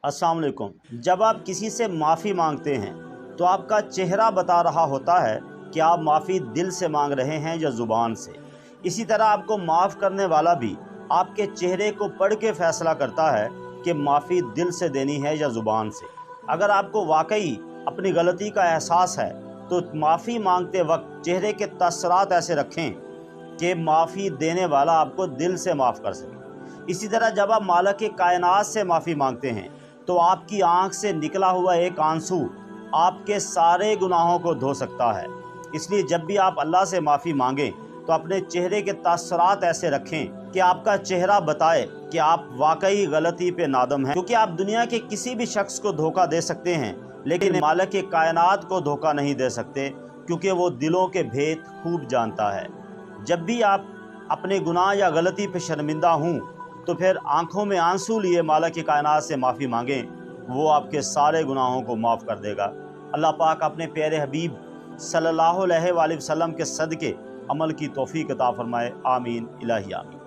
अस्सलाम वालेकुम। जब आप किसी से माफ़ी मांगते हैं तो आपका चेहरा बता रहा होता है कि आप माफ़ी दिल से मांग रहे हैं या ज़ुबान से। इसी तरह आपको माफ़ करने वाला भी आपके चेहरे को पढ़ के फ़ैसला करता है कि माफ़ी दिल से देनी है या ज़ुबान से। अगर आपको वाकई अपनी गलती का एहसास है तो माफ़ी मांगते वक्त चेहरे के तअस्सुरात ऐसे रखें कि माफ़ी देने वाला आपको दिल से माफ़ कर सके। इसी तरह जब आप मालिक कायनात से माफ़ी मांगते हैं तो आपकी आंख से निकला हुआ एक आंसू आपके सारे गुनाहों को धो सकता है। इसलिए जब भी आप अल्लाह से माफ़ी मांगें तो अपने चेहरे के तअस्सुरात ऐसे रखें कि आपका चेहरा बताए कि आप वाकई गलती पे नादम हैं। क्योंकि आप दुनिया के किसी भी शख्स को धोखा दे सकते हैं लेकिन मालिक कायनात को धोखा नहीं दे सकते, क्योंकि वो दिलों के भेद खूब जानता है। जब भी आप अपने गुनाह या गलती पे शर्मिंदा हों तो फिर आंखों में आंसू लिए मालिक कायनात से माफ़ी मांगें, वो आपके सारे गुनाहों को माफ़ कर देगा। अल्लाह पाक अपने प्यारे हबीब सल्लल्लाहु अलैहि वसल्लम के सदक़े अमल की तौफीक अता फरमाए। आमीन इलाही आमीन।